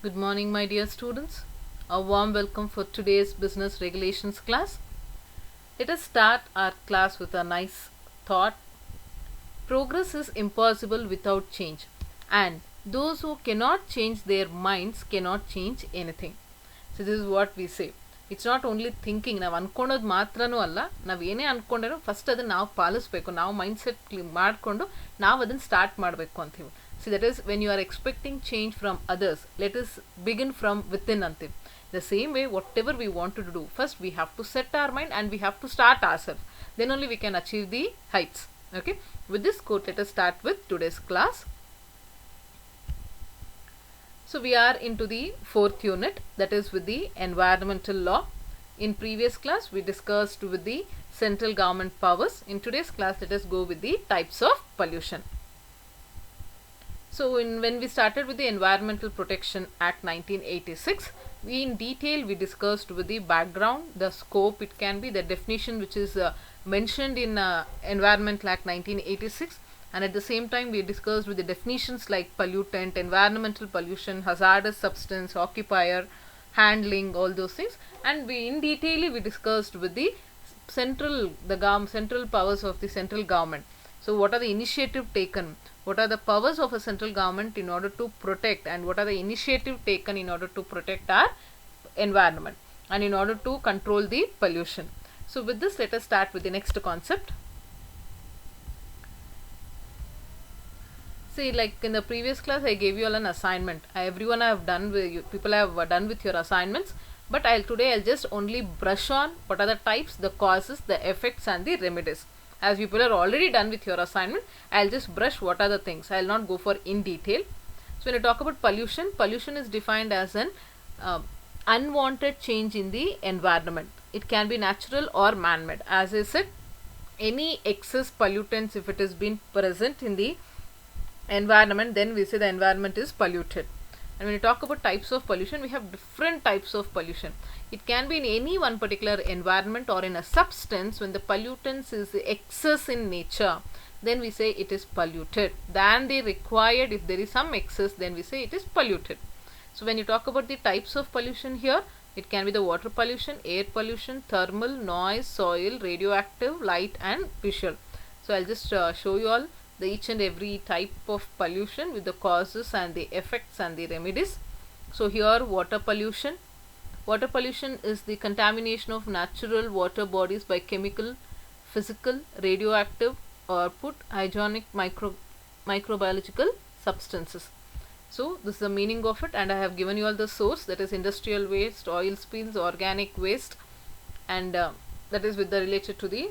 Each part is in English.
Good morning, my dear students. A warm welcome for today's business regulations class. Let us start our class with a nice thought. Progress is impossible without change, and those who cannot change their minds cannot change anything. So, this is what we say. It's not only thinking, ನಾವು ಅನ್ಕೊಂಡೋದು ಮಾತ್ರನೂ ಅಲ್ಲ, ನಾವು ಏನೇ ಅನ್ಕೊಂಡ್ರೂ first ಅದನ್ನು ನಾವು ಪಾಲಿಸ್ಬೇಕು, ನಾವು mind set ಮಾಡಿಕೊಂಡು ನಾವು ಅದನ್ನು ಸ್ಟಾರ್ಟ್ ಮಾಡಬೇಕು ಅಂತೀವಿ. See, that is when you are expecting change from others, let us begin from within antim. The same way, whatever we want to do, first we have to set our mind and we have to start ourselves. Then only we can achieve the heights. Okay. With this quote, let us start with today's class. So we are into the fourth unit, that is with the environmental law. In previous class, we discussed with the central government powers. In today's class, let us go with the types of pollution. So when we started with the Environmental Protection Act 1986, in detail we discussed with the background, the scope it can be, the definition which is mentioned in Environmental Act 1986, and at the same time we discussed with the definitions like pollutant, environmental pollution, hazardous substance, occupier, handling, all those things, and we in detail we discussed with the central powers of the central government. So what are the initiative taken? What are the powers of a central government in order to protect, and what are the initiative taken in order to protect our environment and in order to control the pollution? So with this, let us start with the next concept. See, like in the previous class, I gave you all an assignment. Everyone have done with you, people have done with your assignments, but I'll just only brush on what are the types, the causes, the effects, and the remedies. As people are already done with your assignment, I'll just brush what are the things. I'll not go for in detail. So when I talk about pollution, pollution is defined as an unwanted change in the environment. It can be natural or man-made. As I said, any excess pollutants, if it has been present in the environment, then we say the environment is polluted. And when you talk about types of pollution, we have different types of pollution. It can be in any one particular environment or in a substance. When the pollutants is excess in nature, then we say it is polluted. Than the required, if there is some excess, then we say it is polluted. So when you talk about the types of pollution here, it can be the water pollution, air pollution, thermal, noise, soil, radioactive, light, and visual. So I'll just show you all the each and every type of pollution with the causes and the effects and the remedies. So here, water pollution. Water pollution is the contamination of natural water bodies by chemical, physical, radioactive, or hygienic microbiological substances. So this is the meaning of it, and I have given you all the source, that is industrial waste, oil spills, organic waste, and that is with the related to the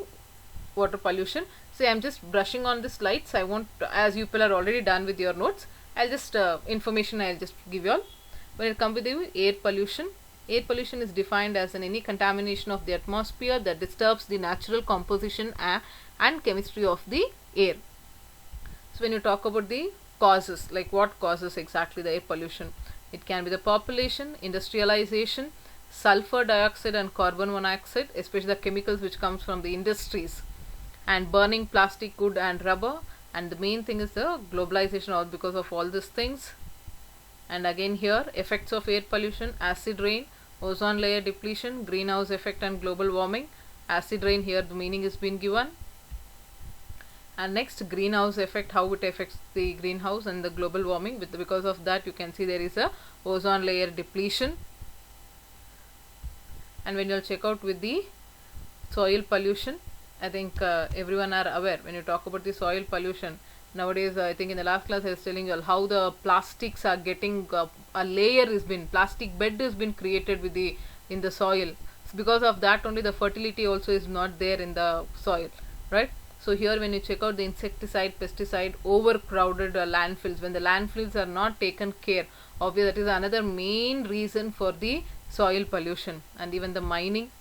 water pollution. So I'm just brushing on the slides. I won't, as you people are already done with your notes, I'll just information I'll just give you all. When it comes with the air pollution, air pollution is defined as any contamination of the atmosphere that disturbs the natural composition and chemistry of the air. So when you talk about the causes, like what causes exactly the air pollution, it can be the population, industrialization, sulfur dioxide and carbon monoxide, especially the chemicals which comes from the industries, and burning plastic, wood, and rubber. And the main thing is the globalization, all because of all these things. And again here, effects of air pollution: acid rain, ozone layer depletion, greenhouse effect, and global warming. Acid rain, here the meaning is been given. And next, greenhouse effect, how it affects the greenhouse and the global warming. Because of that, you can see there is a ozone layer depletion. And when you'll check out with the soil pollution, I think everyone are aware. When you talk about the soil pollution, nowadays I think in the last class I was telling you all how the plastics are getting a layer has been, plastic bed has been created with the in the soil. So because of that only the fertility also is not there in the soil, right? So here when you check out the insecticide, pesticide, overcrowded landfills, when the landfills are not taken care, obviously that is another main reason for the soil pollution. And even the mining.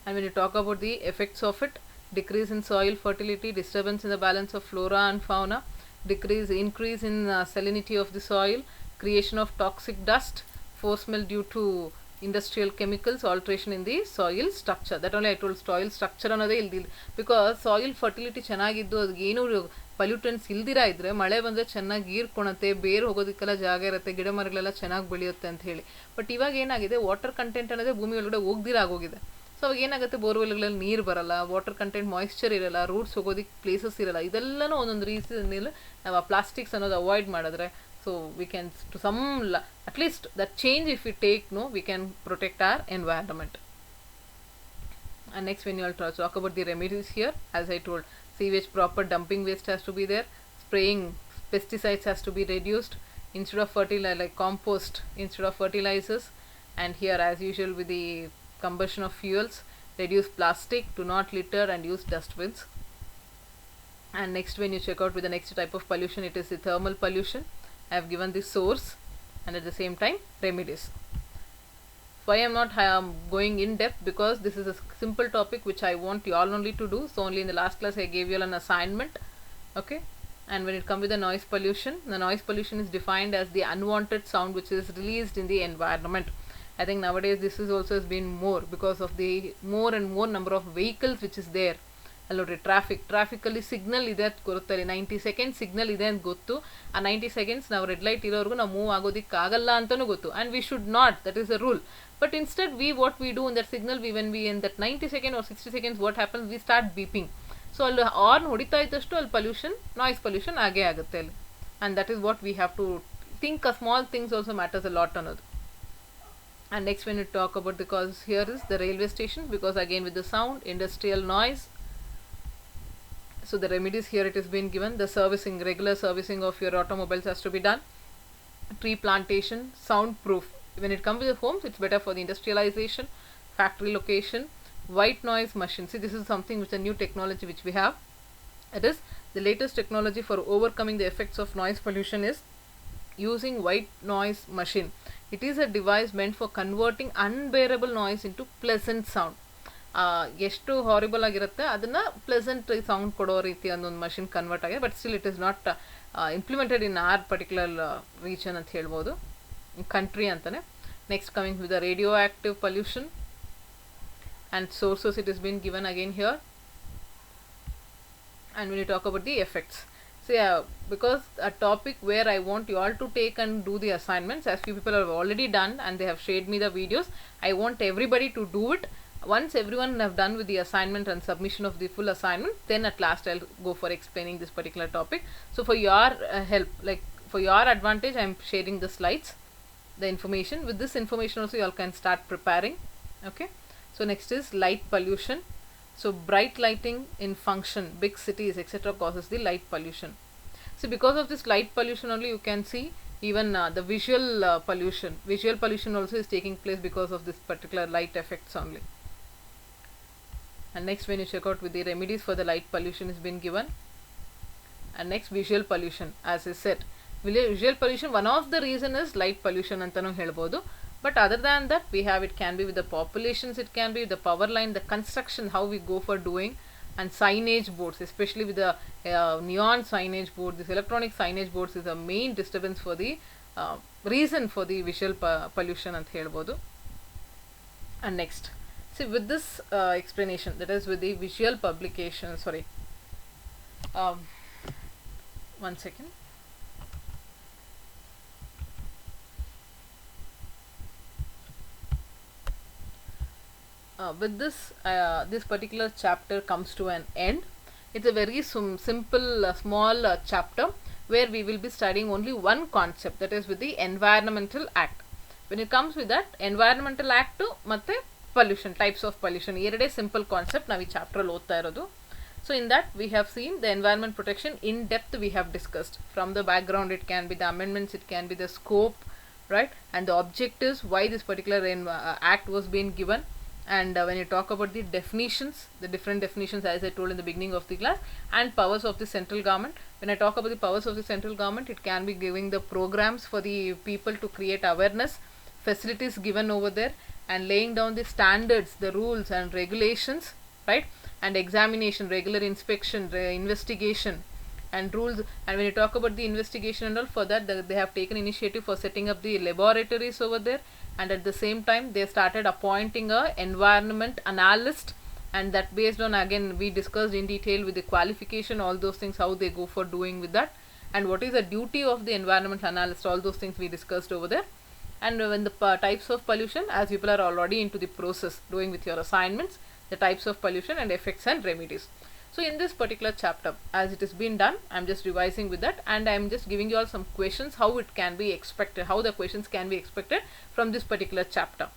And when you talk about the effects of it, decrease in soil fertility, disturbance in the balance of flora and fauna, increase in salinity of the soil, creation of toxic dust, force melt due to industrial chemicals, alteration in the soil structure. That only I told soil structure another because soil fertility ಚೆನ್ನಾಗಿದ್ದು ಅದು ಏನು pollutants ಇಲ್ದಿರ ಇದ್ದರೆ ಮಳೆ ಬಂದರೆ ಚೆನ್ನಾಗಿ ಹೀರ್ಕೊಳತ್ತೆ, ಬೇರು ಹೋಗೋದಕ್ಕೆಲ್ಲ ಜಾಗ ಇರುತ್ತೆ, ಗಿಡ ಮರಗಳೆಲ್ಲ ಚೆನ್ನಾಗಿ ಬೆಳೆಯುತ್ತೆ ಅಂತ ಹೇಳಿ. ಬಟ್ ಇವಾಗ ಏನಾಗಿದೆ, ವಾಟರ್ ಕಂಟೆಂಟ್ ಅನ್ನೋದೇ ಭೂಮಿ ಒಳಗಡೆ ಹೋಗ್ದಿರ ಆಗೋಗಿದೆ. ಸೊ ಅವಾಗ ಏನಾಗುತ್ತೆ, ಬೋರ್ವೆಲ್ಗಳಲ್ಲಿ ನೀರು ಬರಲ್ಲ, ವಾಟರ್ ಕಂಟೆಂಟ್ ಮಾಯಿಶ್ಚರ್ ಇರಲ್ಲ, ರೂಟ್ಸ್ ಹೋಗೋದಕ್ಕೆ ಪ್ಲೇಸಸ್ ಇರಲ್ಲ. ಇದೆಲ್ಲನೂ ಒಂದೊಂದು ರೀಸನ್ ಮೇಲೆ ನಾವು ಆ ಪ್ಲಾಸ್ಟಿಕ್ಸ್ ಅನ್ನೋದು ಅವಾಯ್ಡ್ ಮಾಡಿದ್ರೆ, so we can to some at least that change if we take we can protect our environment. And next, when you all talk about the remedies here, as I told, sewage proper dumping waste has to be there, spraying pesticides has to be reduced, instead of fertilizer like compost instead of fertilizers. And here, as usual with the combustion of fuels, reduce plastic, do not litter and use dustbins. And next, when you check out with the next type of pollution, it is the thermal pollution. I have given the source and at the same time remedies. Why I am not going in depth, because this is a simple topic which I want you all only to do. So only in the last class I gave you all an assignment, okay. And when it comes with the noise pollution is defined as the unwanted sound which is released in the environment. I think nowadays this is also has been more because of the more and more number of vehicles which is there. ಅಲ್ಲೋಡ್ರಿ ಟ್ರಾಫಿಕಲ್ಲಿ signal ಇದೆ ಅಂತ ಗೊತ್ತಲ್ಲಿ, 90 seconds signal ಇದೆ ಅಂತ ಗೊತ್ತು. ಆ 90 seconds ನಾವು red light ಇರೋವರೆಗೂ ನಾವು ಮೂವ್ ಆಗೋದಕ್ಕಾಗಲ್ಲ ಅಂತಲೂ ಗೊತ್ತು. And we should not, that is a rule. But instead what we do in that signal, when we in that 90 second or 60 seconds what happens, we start beeping. So ಅಲ್ಲಿ horn ಹೊಡಿತಾ ಇದ್ದಷ್ಟು ಅಲ್ಲಿ pollution, noise pollution ಆಗೇ ಆಗುತ್ತೆ ಅಲ್ಲಿ. And that is what we have to think, a small things also matters a lot ಅನ್ನೋದು. And next, when you talk about the causes, here is the railway stations, because again with the sound, industrial noise. So the remedies here it is been given. The servicing, regular servicing of your automobiles has to be done. Tree plantation, soundproof. When it comes to the homes, it's better for the industrialization, factory location, white noise machine. See, this is something which is a new technology which we have. It is the latest technology for overcoming the effects of noise pollution is using white noise machine. It is a device meant for converting unbearable noise into pleasant sound. ಎಷ್ಟು horrible ಆಗಿರುತ್ತೆ ಅದನ್ನು pleasant sound ಕೊಡೋ ರೀತಿ ಒಂದೊಂದು machine convert ಆಗಿದೆ. But still it is not implemented in our particular region ಅಂತ ಹೇಳ್ಬೋದು, country ಅಂತಾನೆ. Next coming with the radioactive pollution and sources it is been given again here. And when you talk about the effects, so yeah, because a topic where I want you all to take and do the assignments, as few people have already done and they have shared me the videos, I want everybody to do it. Once everyone have done with the assignment and submission of the full assignment, then at last I'll go for explaining this particular topic. So for your help, like for your advantage, I'm sharing the slides, the information. With this information also you all can start preparing, okay. So next is light pollution. So bright lighting in function, big cities etc. causes the light pollution. So because of this light pollution only you can see even the visual pollution. Visual pollution also is taking place because of this particular light effects only. And next, when you check out with the remedies for the light pollution is been given. And next, visual pollution, as I said, visual pollution, one of the reason is light pollution antanu helbodu. But other than that, we have, it can be with the populations, it can be with the power line, the construction, how we go for doing, and signage boards, especially with the neon signage board. This electronic signage boards is a main disturbance for the reason for the visual pollution ant helbodu. And next, see with this explanation, that is with the visual publication, sorry, one second. With this this particular chapter comes to an end. It's a very simple small chapter where we will be studying only one concept, that is with the Environmental Act. When it comes with that Environmental Act matte pollution, types of pollution, erade simple concept navi chapter alli odta irodu. So in that we have seen the environment protection in depth. We have discussed from the background, it can be the amendments, it can be the scope, right, and the objectives, why this particular act was being given. And when you talk about the definitions, the different definitions as I told in the beginning of the class, and powers of the central government. When I talk about the powers of the central government, it can be giving the programs for the people to create awareness, facilities given over there, and laying down the standards, the rules and regulations, right, and examination, regular inspection, investigation and rules. And when you talk about the investigation and all, for that they have taken initiative for setting up the laboratories over there. And at the same time they started appointing a environment analyst and that based on, again, we discussed in detail with the qualification, all those things, how they go for doing with that, and what is the duty of the environmental analyst, all those things we discussed over there. And when the types of pollution, as people are already into the process doing with your assignments, the types of pollution and effects and remedies. So in this particular chapter, as it has been done, I am just revising with that, and I am just giving you all some questions, how it can be expected, how the questions can be expected from this particular chapter,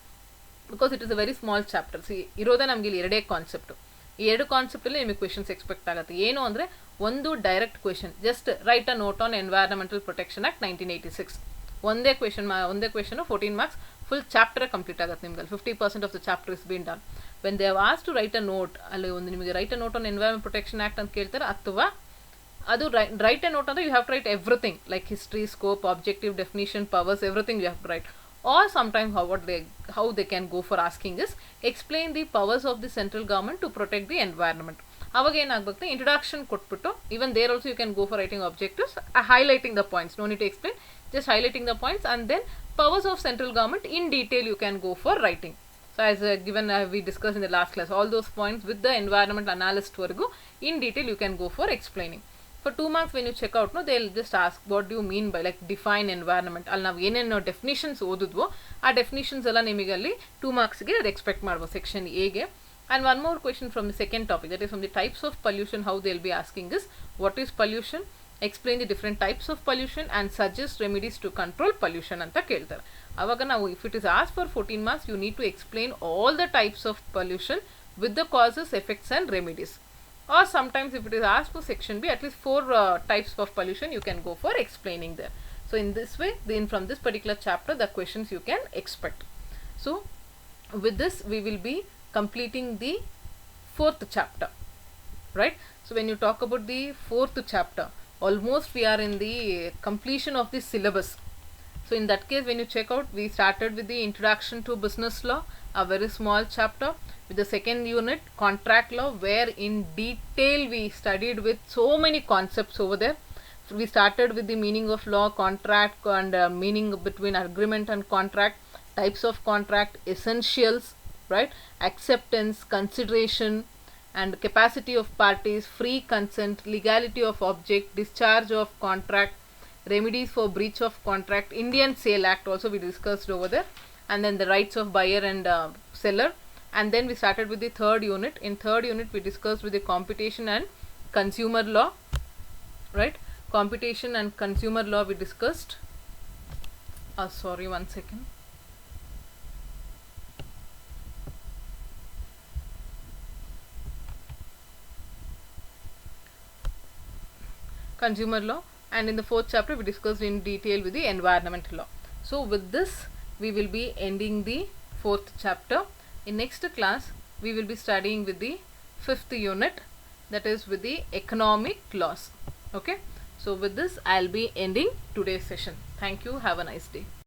because it is a very small chapter. See, ಇರೋದೇ ನಮಗೆ ಇಲ್ಲಿ ಎರಡೇ concept, ಈ ಎರಡು ಕಾನ್ಸೆಪ್ಟಲ್ಲಿ ನಿಮಗೆ questions expect ಆಗುತ್ತೆ. ಏನು ಅಂದರೆ, ಒಂದು direct question, just write a note on environmental protection act 1986, ಒಂದೇ question 14 marks, full chapter complete ಆಗುತ್ತೆ ನಿಮ್ಗೆ. 50% of the chapter is been done. When they have asked to write a note, ಅಲ್ಲಿ ಒಂದು ನಿಮಗೆ write a note on environment protection act ಅಂತ ಕೇಳ್ತಾರೆ, ಅಥವಾ ಅದು ರೈಟ್ ಅ ನೋಟ್ ಅಂದರೆ you have to write everything, like history, scope, objective, definition, powers, everything you have to write. Or sometimes how they can go for asking is, explain the powers of the central government to protect the environment. ಅವಾಗ ಏನಾಗಬೇಕು, introduction ಕೊಟ್ಬಿಟ್ಟು, even there also you can go for writing objectives, highlighting the points, no need to explain, just highlighting the points, and then powers of central government in detail you can go for writing. So as given we discussed in the last class, all those points with the environment analyst vargu in detail you can go for explaining. For 2 marks when you check out, no, they'll just ask what do you mean by, like, define environment. ಅಲ್ಲಿ ನಾವು ಏನೇನು definitions ಓದಿದ್ವೋ ಆ definitions ಎಲ್ಲ ನಿಮಗೆ ಅಲ್ಲಿ 2 ಮಾರ್ಕ್ಸ್ಗೆ ಅದು expect ಮಾಡ್ಬೋದು section ಎಗೆ. And one more question from the second topic, that is from the types of pollution, how they will be asking is, what is pollution, explain the different types of pollution and suggest remedies to control pollution ಅಂತ ಕೇಳ್ತಾರೆ. ಆವಾಗ ನಾವು, if it is as for 14 marks, you need to explain all the types of pollution with the causes, effects and remedies. Or sometimes if it is asked for section B, at least 4 types of pollution you can go for explaining there. So in this way, then from this particular chapter, the questions you can expect. So with this we will be completing the 4th chapter, right? So when you talk about the 4th chapter, almost we are in the completion of the syllabus. So in that case, when you check out, we started with the introduction to business law, a very small chapter, with the second unit, contract law, where in detail we studied with so many concepts over there. So we started with the meaning of law, contract, and meaning between agreement and contract, types of contract, essentials, right, acceptance, consideration, and capacity of parties, free consent, legality of object, discharge of contract, remedies for breach of contract, Indian Sale Act also we discussed over there, and then the rights of buyer and seller. And then we started with the 3rd unit. In 3rd unit we discussed with the competition and consumer law, right? Competition and consumer law we discussed. Sorry, one second. Consumer law. And in the 4th chapter we discussed in detail with the environmental law. So with this we will be ending the 4th chapter. In next class we will be studying with the 5th unit, that is with the economic laws. Okay, so with this I'll be ending today's session. Thank you, have a nice day.